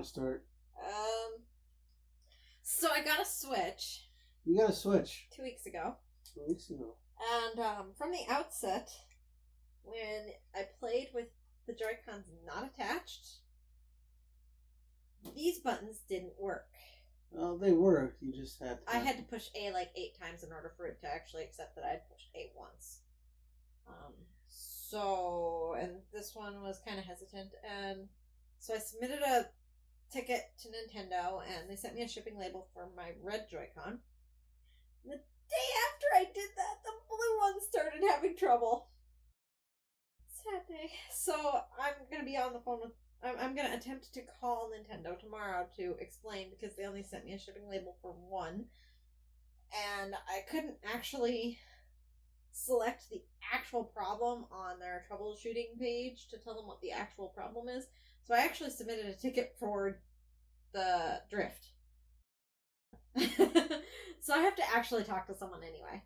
want to start? So I got a Switch. You got a Switch 2 weeks ago. 2 weeks ago. And from the outset, when I played with the Joycons not attached, these buttons didn't work. Well, they worked. You just had to... I had to push A like 8 times in order for it to actually accept that I'd pushed A once. And this one was kind of hesitant, and so I submitted a ticket to Nintendo, and they sent me a shipping label for my red Joy-Con. The day after I did that, the blue one started having trouble. Sad day. So I'm gonna be on the phone with. I'm gonna attempt to call Nintendo tomorrow to explain, because they only sent me a shipping label for one, and I couldn't actually select the actual problem on their troubleshooting page to tell them what the actual problem is. So I actually submitted a ticket for the drift. So I have to actually talk to someone anyway.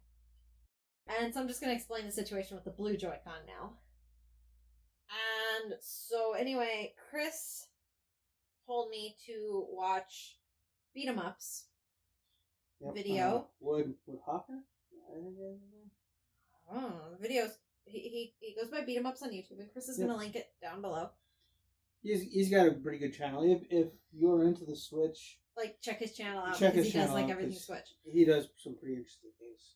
And so I'm just going to explain the situation with the blue Joy-Con now. And so anyway, Chris told me to watch Beat 'em Ups video. Woodhopper? The videos. He goes by Beat 'em Ups on YouTube, and Chris is going to link it down below. He's got a pretty good channel. If you're into the Switch, like, check his channel out, because he does like everything Switch. He does some pretty interesting things.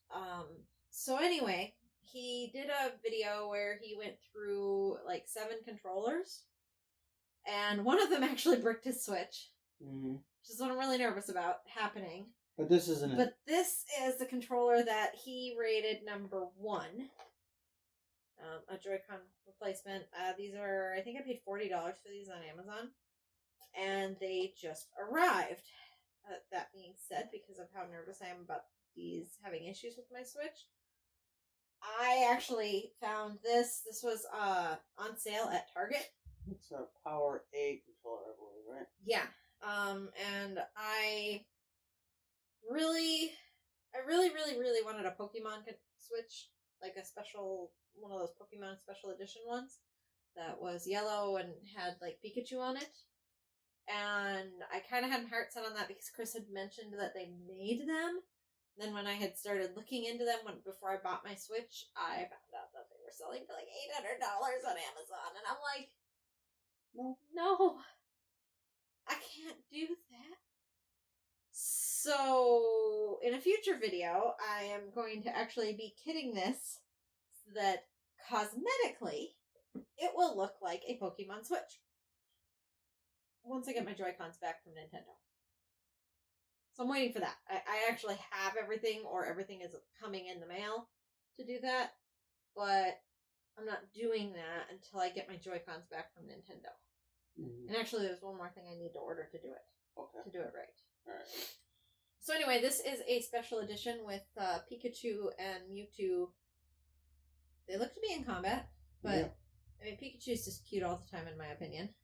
So anyway, he did a video where he went through like 7 controllers, and one of them actually bricked his Switch, which is what I'm really nervous about happening. But this isn't it. But this is the controller that he rated number 1. A Joy-Con replacement. These are, I think I paid $40 for these on Amazon, and they just arrived. That being said, because of how nervous I am about these having issues with my Switch, I actually found this. This was on sale at Target. It's a Power A controller, I believe, right? Yeah. And I really wanted a Pokemon Switch, like a special, one of those Pokemon special edition ones that was yellow and had like Pikachu on it. And I kind of had my heart set on that because Chris had mentioned that they made them. Then when I had started looking into them before I bought my Switch, I found out that they were selling for like $800 on Amazon. And I'm like, no, I can't do that. So in a future video, I am going to actually be kitting this so that cosmetically it will look like a Pokemon Switch once I get my Joy-Cons back from Nintendo. So I'm waiting for that. I actually have everything, or everything is coming in the mail to do that, but I'm not doing that until I get my Joy-Cons back from Nintendo. And actually, there's one more thing I need to order to do it. Okay. To do it right. Alright. So anyway, this is a special edition with Pikachu and Mewtwo. They look to be in combat, but I mean, Pikachu's just cute all the time, in my opinion.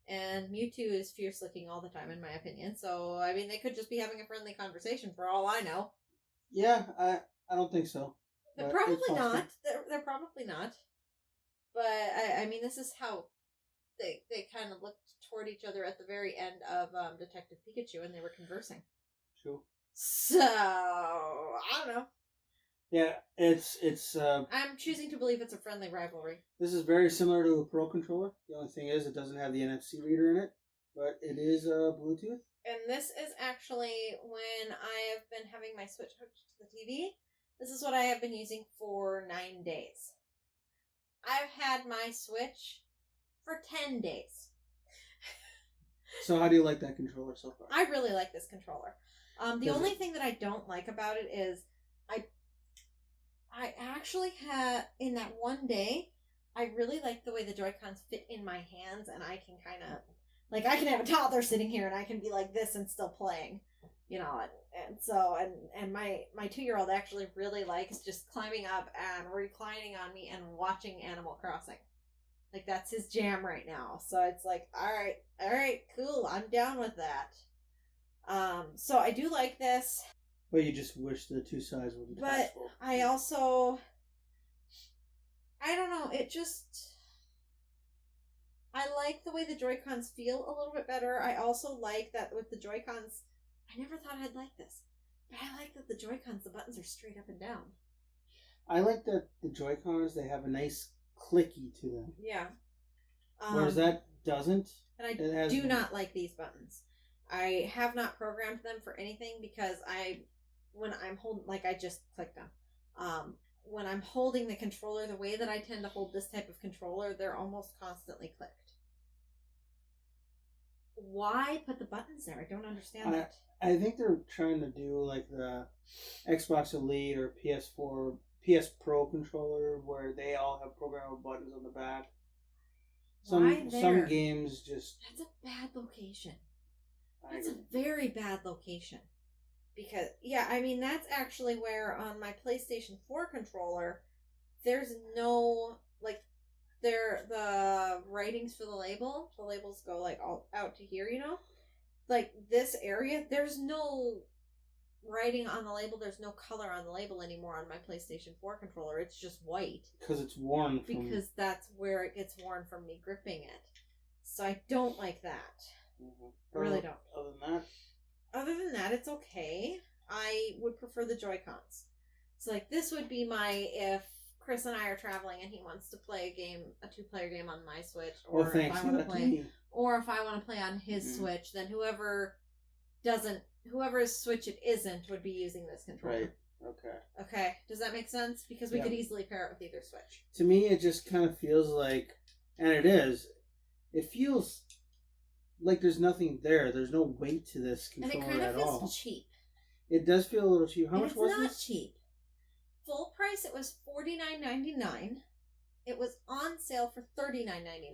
And Mewtwo is fierce looking all the time, in my opinion. So, I mean, they could just be having a friendly conversation for all I know. Yeah, I don't think so. They're probably not. They're probably not. But, I mean, this is how they kind of looked toward each other at the very end of Detective Pikachu, and they were conversing. True. So, I don't know. Yeah, it's I'm choosing to believe it's a friendly rivalry. This is very similar to a Pro controller. The only thing is it doesn't have the NFC reader in it, but it is Bluetooth. And this is actually when I have been having my Switch hooked to the TV. This is what I have been using for 9 days. I've had my Switch for 10 days. So how do you like that controller so far? I really like this controller. The only thing that I don't like about it is I actually had, in that one day, I really like the way the Joy-Cons fit in my hands, and I can kind of, like, I can have a toddler sitting here, and I can be like this and still playing, you know, and my 2-year-old actually really likes just climbing up and reclining on me and watching Animal Crossing. Like, that's his jam right now. So it's like, all right, cool, I'm down with that. So I do like this. But you just wish the two sides would be possible. But I also, I don't know, it just, I like the way the Joy-Cons feel a little bit better. I also like that with the Joy-Cons, I never thought I'd like this, but I like that the Joy-Cons, the buttons are straight up and down. I like that the Joy-Cons, they have a nice clicky to them. Yeah. Whereas that doesn't. And I do not like these buttons. I have not programmed them for anything because when I'm holding, like I just clicked them. When I'm holding the controller, the way that I tend to hold this type of controller, they're almost constantly clicked. Why put the buttons there? I don't understand that. I think they're trying to do like the Xbox Elite or PS4, PS Pro controller where they all have programmable buttons on the back. Some games just... That's a bad location. That's a very bad location. Because, yeah, I mean, that's actually where on my PlayStation 4 controller, there's no, like, the writings for the labels go, like, all out to here, you know? Like, this area, there's no writing on the label, there's no color on the label anymore on my PlayStation 4 controller. It's just white. Because it's worn from... Because that's where it gets worn from me gripping it. So I don't like that. Mm-hmm. I really don't. Other than that, it's okay. I would prefer the Joy-Cons. So, like, this would be if Chris and I are traveling and he wants to play a 2-player game on my Switch, or if I want to play on his Switch, then whoever's Switch it isn't would be using this controller. Right. Okay. Does that make sense? Because we could easily pair it with either Switch. To me, it just kind of feels like, and it feels like there's nothing there. There's no weight to this controller at all. And it kind of feels cheap. It does feel a little cheap. How much was this? It's not cheap. Full price, it was $49.99. It was on sale for $39.99.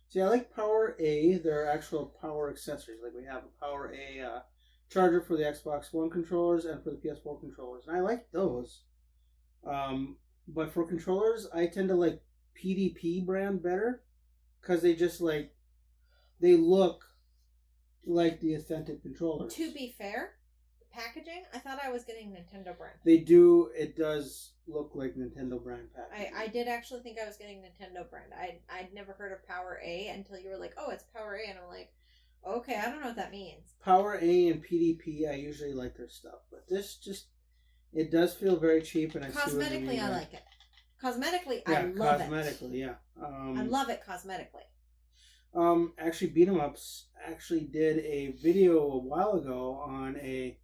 See, I like Power A. There are actual power accessories. Like we have a Power A charger for the Xbox One controllers and for the PS4 controllers. And I like those. But for controllers, I tend to like PDP brand better. Because they just they look like the authentic controllers. To be fair, the packaging, I thought I was getting Nintendo brand. They do. It does look like Nintendo brand packaging. I did actually think I was getting Nintendo brand. I'd never heard of Power A until you were like, oh, it's Power A. And I'm like, okay, I don't know what that means. Power A and PDP, I usually like their stuff. But this just, it does feel very cheap. And Cosmetically, I like it. Cosmetically, I love it. Cosmetically, yeah. I love it cosmetically. Actually, Beat 'em Ups actually did a video a while ago on a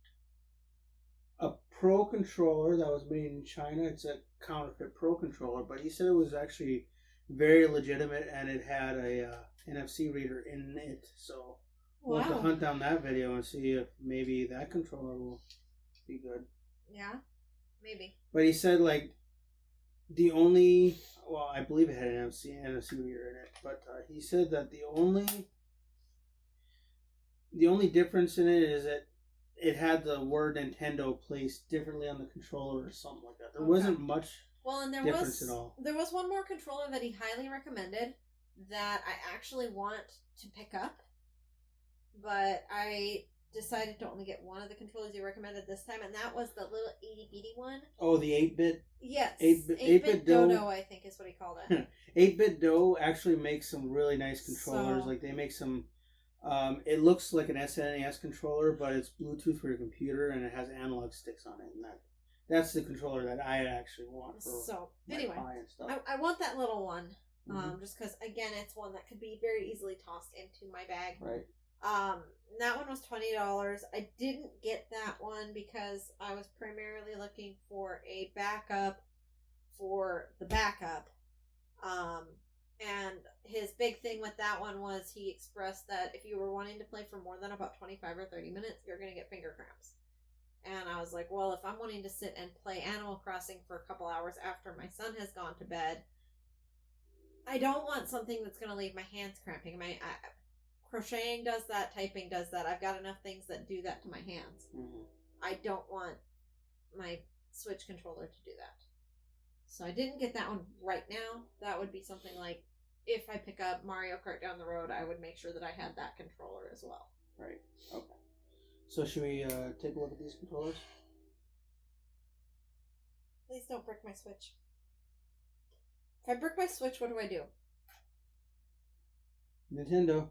Pro controller that was made in China. It's a counterfeit Pro controller, but he said it was actually very legitimate and it had a NFC reader in it. So we'll have to hunt down that video and see if maybe that controller will be good. Yeah, maybe. But he said I believe it had an NFC reader in it, but he said that the only difference in it is that it had the word Nintendo placed differently on the controller or something like that. There wasn't much difference at all. There was one more controller that he highly recommended that I actually want to pick up, but I decided to only get one of the controllers he recommended this time, and that was the little itty-bitty one. Oh, the 8-bit? Yes. 8-bit Dodo, I think is what he called it. 8-bit Do actually makes some really nice controllers. They make some... it looks like an SNES controller, but it's Bluetooth for your computer, and it has analog sticks on it, and that's the controller that I actually want for anyway, and stuff. I want that little one, just because, again, it's one that could be very easily tossed into my bag. Right. That one was $20. I didn't get that one because I was primarily looking for a backup for the backup. And his big thing with that one was he expressed that if you were wanting to play for more than about 25 or 30 minutes, you're going to get finger cramps. And I was like, well, if I'm wanting to sit and play Animal Crossing for a couple hours after my son has gone to bed, I don't want something that's going to leave my hands cramping. Crocheting does that, typing does that. I've got enough things that do that to my hands. Mm-hmm. I don't want my Switch controller to do that. So I didn't get that one right now. That would be something like, if I pick up Mario Kart down the road, I would make sure that I had that controller as well. Right. Okay. So should we take a look at these controllers? Please don't brick my Switch. If I brick my Switch, what do I do? Nintendo.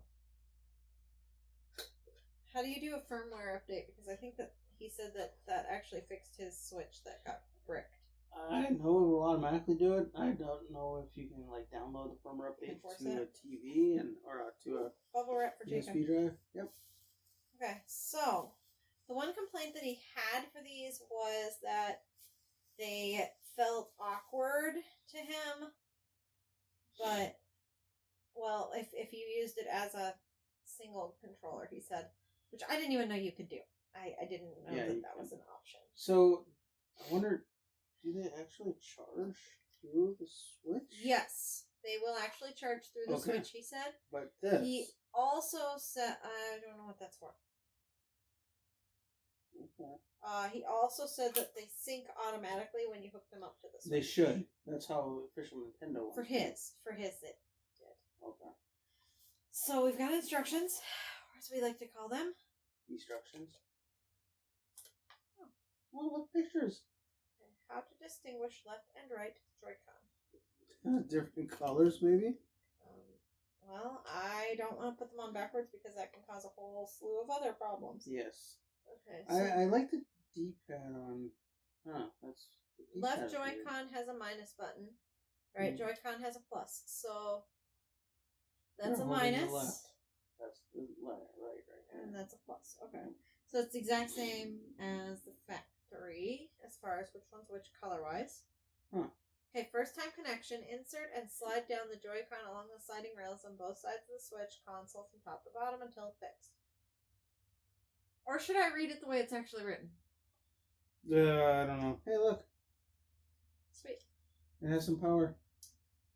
How do you do a firmware update? Because I think that he said that actually fixed his Switch that got bricked. I know it will automatically do it. I don't know if you can like download the firmware update to a TV or to a bubble wrap for USB drive. Yep. Okay, so the one complaint that he had for these was that they felt awkward to him, but well, if you used it as a single controller, he said, which I didn't even know you could do. I didn't know that was an option. So I wonder, do they actually charge through the Switch? Yes, they will actually charge through the Switch, he said. But this. He also said, I don't know what that's for. Okay. He also said that they sync automatically when you hook them up to the Switch. They should. That's how official Nintendo wants For his it did. Okay. So we've got instructions, or as we like to call them. Instructions. Oh, look, pictures. How to distinguish left and right Joy-Con. Different colors, maybe? Well, I don't want to put them on backwards because that can cause a whole slew of other problems. Yes. Okay. So I like the D-pad on. That's. Left Joy-Con has a minus button. Right Joy-Con has a plus. So that's a minus. Left. That's the left, right. And that's a plus. Okay. So it's the exact same as the factory as far as which one's which color-wise. Okay, first time connection. Insert and slide down the Joy-Con along the sliding rails on both sides of the Switch console from top to bottom until fixed. Or should I read it the way it's actually written? I don't know. Hey, look. Sweet. It has some power.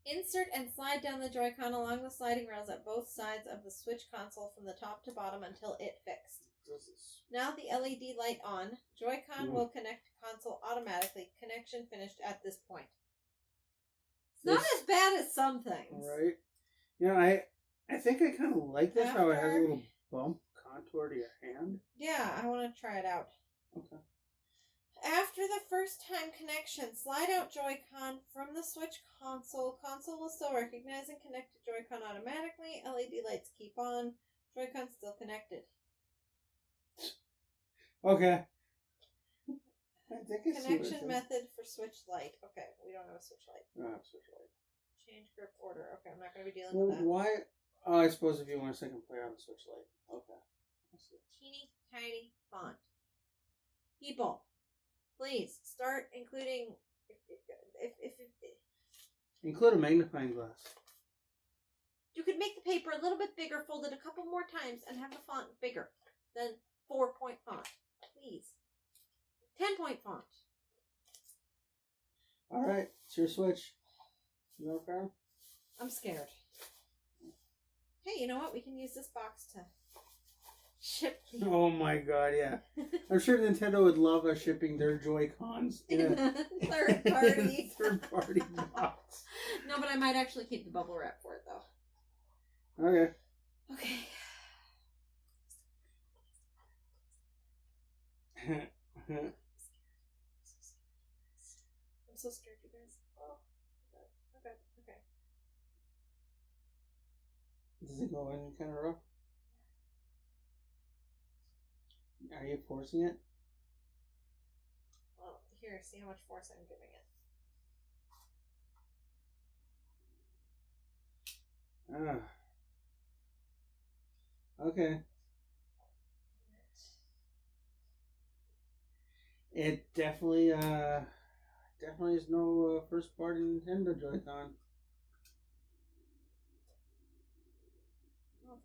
Insert and slide down the Joy-Con along the sliding rails at both sides of the Switch console from the top to bottom until it fixed. Now the LED light on. Joy-Con will connect to console automatically. Connection finished at this point. It's not as bad as some things. Right. You know, I think I kind of like this, how it has a little bump contour to your hand. Yeah, I want to try it out. Okay. After the first time connection, slide out Joy-Con from the Switch console. Console will still recognize and connect to Joy-Con automatically. LED lights keep on. Joy-Con still connected. Okay. Connection method for Switch Lite. Okay, we don't have a Switch Lite. We don't have a Switch Lite. Change grip order. Okay, I'm not going to be dealing with that. Why? Oh, I suppose if you want a second player on the Switch Lite. Okay. Teeny tiny font. People, please start including. Include a magnifying glass. You could make the paper a little bit bigger, fold it a couple more times, and have the font bigger than 4-point font. Please. 10-point font. Alright, it's your Switch. You okay? I'm scared. Hey, you know what? We can use this box to ship the... Oh my god, yeah. I'm sure Nintendo would love us shipping their Joy-Cons in a third-party box. No, but I might actually keep the bubble wrap for it, though. Okay. Okay. I'm so scared, you guys. Oh, okay. Does it go in kind of rough? Are you forcing it? Well, here, see how much force I'm giving it. Okay. It definitely is no first party Nintendo Joy-Con.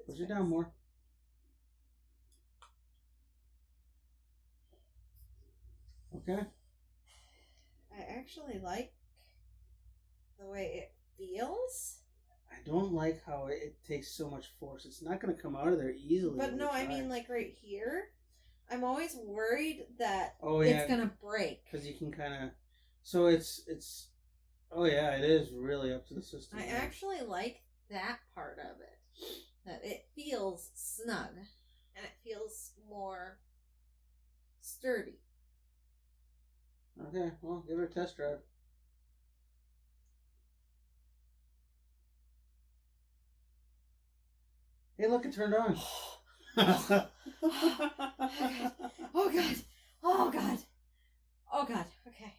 Push it down more. Okay. I actually like the way it feels. I don't like how it takes so much force. It's not going to come out of there easily. But no, I mean like right here. I'm always worried that it's going to break. Because you can kind of... So it's... Oh yeah, it is really up to the system. I actually like that part of it. That it feels snug. And it feels more sturdy. Okay, well, give it a test drive. Hey, look, it turned on. Oh god. Oh god. Oh god. Oh god. Okay.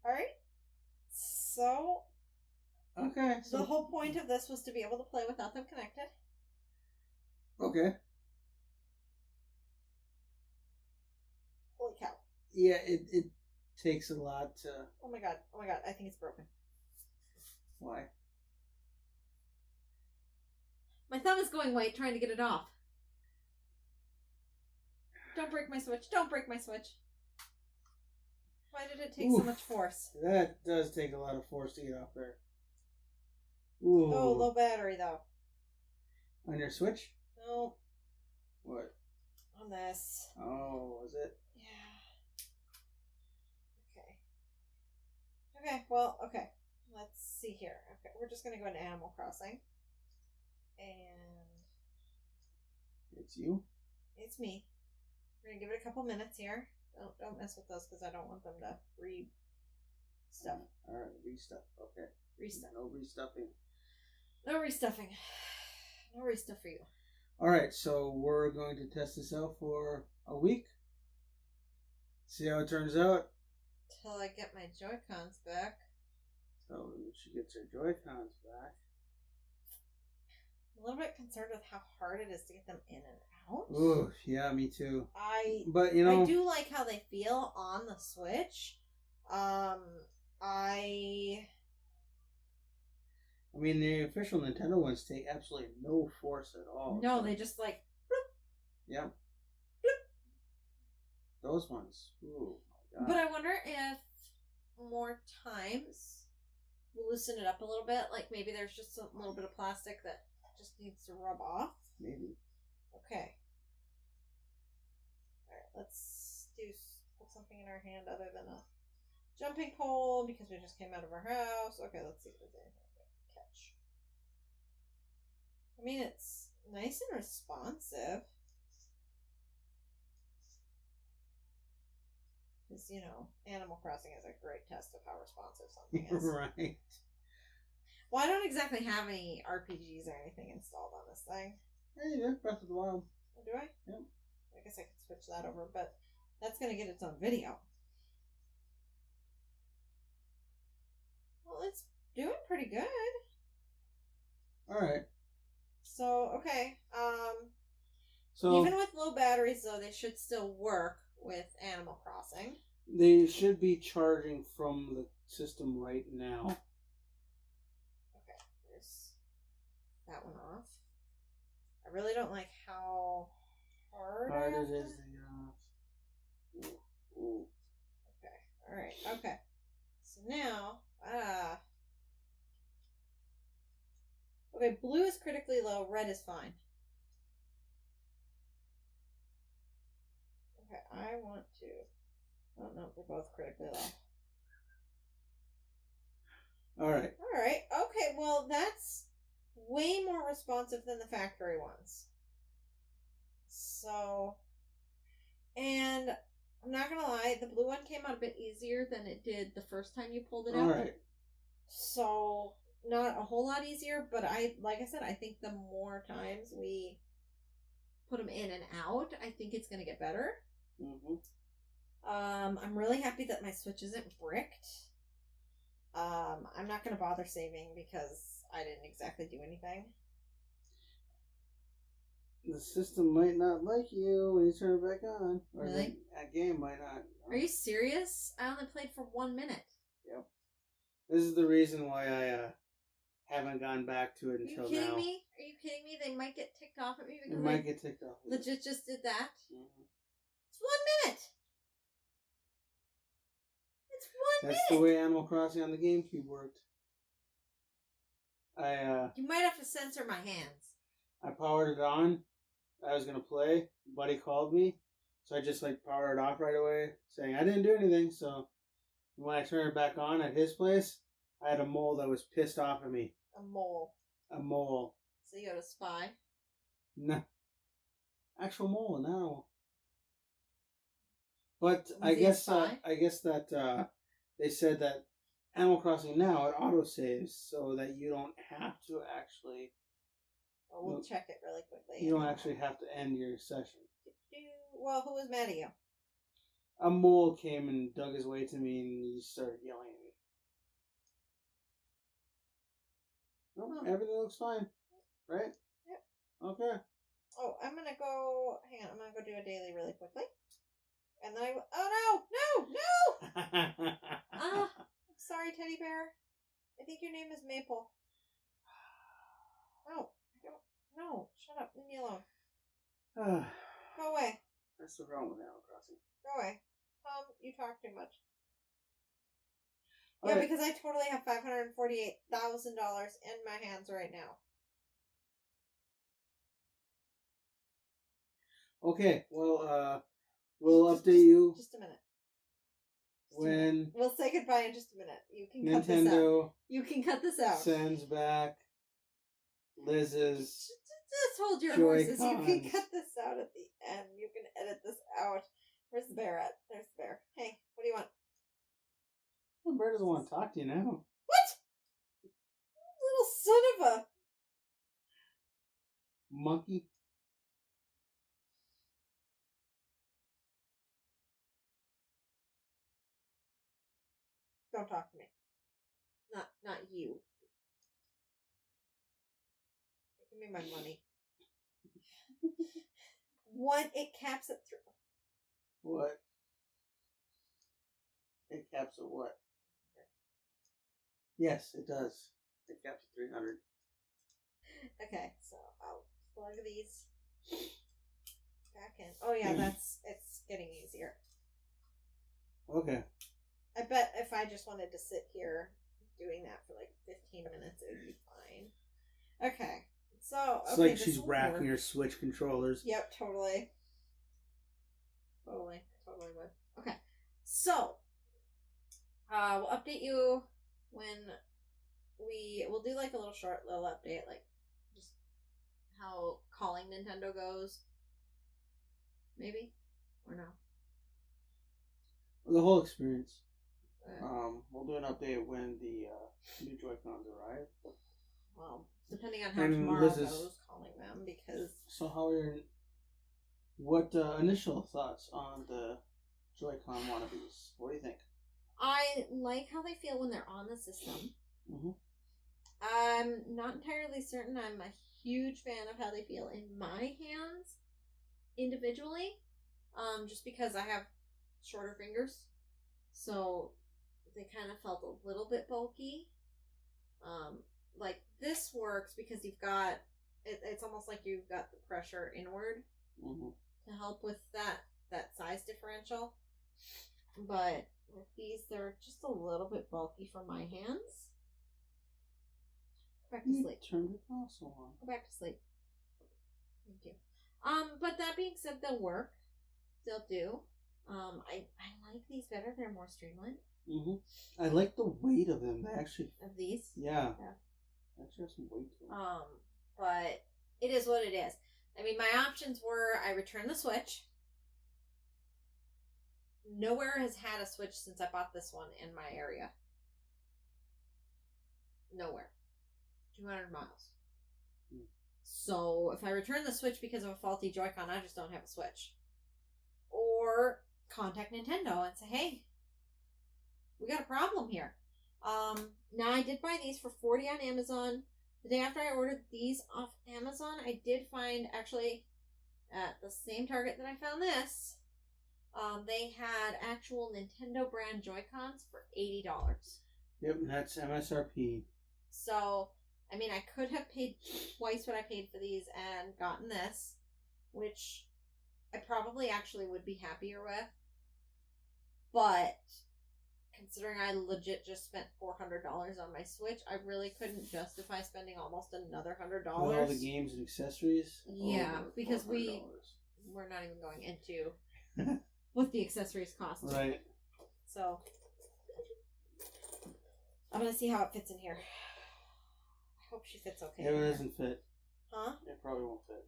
Alright. So Okay. the whole point of this was to be able to play without them connected. Okay. Holy cow. Yeah, it takes a lot to... Oh my god. Oh my god. I think it's broken. Why? My thumb is going white trying to get it off. Don't break my switch. Don't break my switch. Why did it take so much force? That does take a lot of force to get off there. Ooh. Oh, low battery though. On your Switch? No. What? On this. Oh, was it? Yeah. Okay. Okay, well, okay. Let's see here. Okay, we're just gonna go into Animal Crossing. And It's you? it's me. We're gonna give it a couple minutes here. Don't mess with those because I don't want them to stuff. Alright, restuff. Okay. Restuff. No restuffing. No restuffing. No restuff for you. Alright, so we're going to test this out for a week. See how it turns out. Till I get my Joycons back. So she gets her Joycons back. I'm a little bit concerned with how hard it is to get them in and out. Ooh, yeah, me too. But I do like how they feel on the Switch. I mean, the official Nintendo ones take absolutely no force at all. No, they just like bloop. Yeah. Bloop. Those ones. Ooh, my God. But I wonder if more times we'll loosen it up a little bit. Like maybe there's just a little bit of plastic that just needs to rub off. Maybe. Okay. Alright, let's put something in our hand other than a jumping pole because we just came out of our house. Okay, let's see if there's anything I can catch. I mean, it's nice and responsive. Because, Animal Crossing is a great test of how responsive something is. Right. Well, I don't exactly have any RPGs or anything installed on this thing. Yeah, you do. Breath of the Wild. Oh, do I? Yep. I guess I could switch that over, but that's going to get its own video. Well, it's doing pretty good. Alright. So, okay. So Even with low batteries, though, they should still work with Animal Crossing. they should be charging from the system right now. Okay, there's that one off. I really don't like how hard Hard I have it is to... to get off. Ooh. Okay, alright, okay. So now, okay, blue is critically low, red is fine. Okay, I want to... Oh, no, they're both critically low. Alright. Alright, okay, well, that's way more responsive than the factory ones. So, and I'm not gonna lie, the blue one came out a bit easier than it did the first time you pulled it out. Alright. So, not a whole lot easier, but like I said, I think the more times we put them in and out, I think it's gonna get better. Mm-hmm. I'm really happy that my Switch isn't bricked. I'm not going to bother saving because I didn't exactly do anything. The system might not like you when you turn it back on. Or Really? That game might not. Are you serious? I only played for 1 minute. Yep. This is the reason why I haven't gone back to it Are you until kidding now. me? Are you kidding me? They might get ticked off at me It because might I get ticked off. legit just did that. Mm-hmm. It's 1 minute. It's 1 That's minute. the way Animal Crossing on the GameCube worked. You might have to censor my hands. I powered it on. I was gonna play. Buddy called me, so I just powered it off right away, saying I didn't do anything. So when I turned it back on at his place, I had a mole that was pissed off at me. A mole. A mole. So you got a spy. No. Actual mole, an animal. But Was I he a guess spy? that they said that Animal Crossing now, it autosaves so that you don't have to actually. Well, we'll check it really quickly. You don't actually have to end your session. Well, who was mad at you? A mole came and dug his way to me, and he started yelling at me. Well, everything looks fine, right? Yep. Okay. Oh, I'm gonna go. Hang on, I'm gonna go do a daily really quickly, and then Oh no! Ah, I'm sorry, teddy bear. I think your name is Maple. No, I don't. No, shut up. Leave me alone. Go away. That's the problem with Animal Crossing. Go away. You talk too much. All yeah, right. because I totally have $548,000 in my hands right now. Okay, well, we'll update you. Just a minute. When we'll say goodbye in just a minute. You can cut this out. Nintendo You can cut this out. sends back Lyzz's Just hold your horses. You Joycons. can cut this out at the end. You can edit this out. Where's the bear at? There's the bear. Hey, what do you want? The bird doesn't want to talk to you now. What? Little son of a... Monkey. Don't talk to me. Not you. Give me my money. It caps at 3. What? It caps at what? Yes, it does. It caps at 300. Okay, so I'll plug these back in. Oh yeah, it's getting easier. Okay. I bet if I just wanted to sit here doing that for like 15 minutes, it would be fine. Okay, so It's like she's racking her Switch controllers. Yep, totally. Totally would. Okay, so we'll update you when we'll do like a little update, like just how calling Nintendo goes, maybe, or no. The whole experience. We'll do an update when the new Joycons arrive. Well, depending on how And tomorrow Lyzz is- goes, calling them, because So what initial thoughts on the Joy-Con wannabes? What do you think? I like how they feel when they're on the system. Mm-hmm. I'm not entirely certain I'm a huge fan of how they feel in my hands individually, just because I have shorter fingers, so they kind of felt a little bit bulky. Like this works because you've got it's almost like you've got the pressure inward to help with that size differential, but with these they're just a little bit bulky for my hands. Go back to sleep. Turn the console on. Go back to sleep. Thank you. But that being said, they'll work. They'll do. I like these better. They're more streamlined. I like the weight of them. They actually Of these. Yeah. Actually have some weight to them. But it is what it is. I mean, my options were I return the Switch. Nowhere has had a Switch since I bought this one in my area. Nowhere. 200 miles. So if I return the Switch because of a faulty Joy-Con, I just don't have a Switch. Or contact Nintendo and say, hey, we got a problem here. Now I did buy these for $40 on Amazon. The day after I ordered these off Amazon, I did find actually at the same Target that I found this, they had actual Nintendo brand Joy-Cons for $80. Yep, that's MSRP. So, I mean, I could have paid twice what I paid for these and gotten this, which I probably actually would be happier with. But considering I legit just spent $400 on my Switch, I really couldn't justify spending almost another $100. With all the games and accessories? Yeah, because $400. we're not even going into what the accessories cost. Right. So, I'm going to see how it fits in here. I hope she fits okay. It doesn't fit. Huh? It probably won't fit.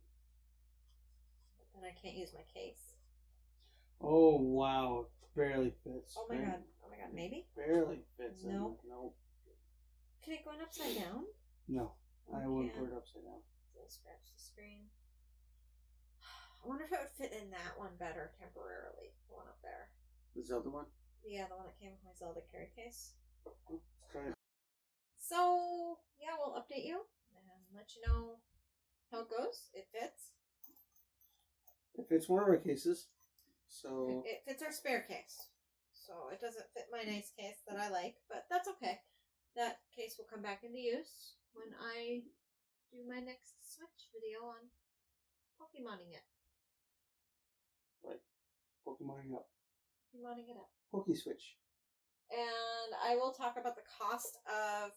And I can't use my case. Oh, wow. Barely fits. Oh my god, maybe? Barely fits. Nope. No. Can it go in upside down? No. I Okay. wouldn't put it upside down. So I'll scratch the screen. I wonder if it would fit in that one better temporarily. The one up there. The Zelda one? Yeah, the one that came with my Zelda carry case. Oh, let's try it. So, yeah, we'll update you and let you know how it goes. It fits. It fits one of our cases. So It fits our spare case. So it doesn't fit my nice case that I like, but that's okay. That case will come back into use when I do my next Switch video on Pokemoning it. right. Pokemoning up. Pokemoning it up. Pokeswitch. And I will talk about the cost of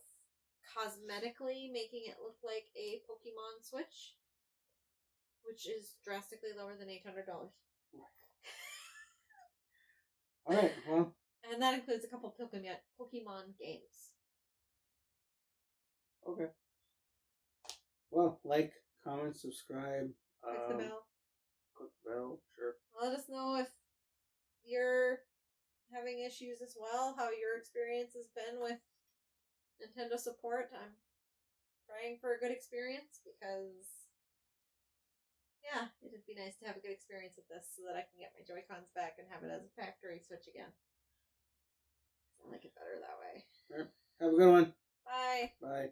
cosmetically making it look like a Pokemon Switch, which is drastically lower than $800. Alright, well. And that includes a couple Pokemon games. Okay. Well, like, comment, subscribe. Click the bell. Click the bell, sure. Let us know if you're having issues as well, how your experience has been with Nintendo support. I'm praying for a good experience because, yeah, it'd be nice to have a good experience with this so that I can get my Joycons back and have it as a factory Switch again. I like it better that way. All right. Have a good one. Bye. Bye.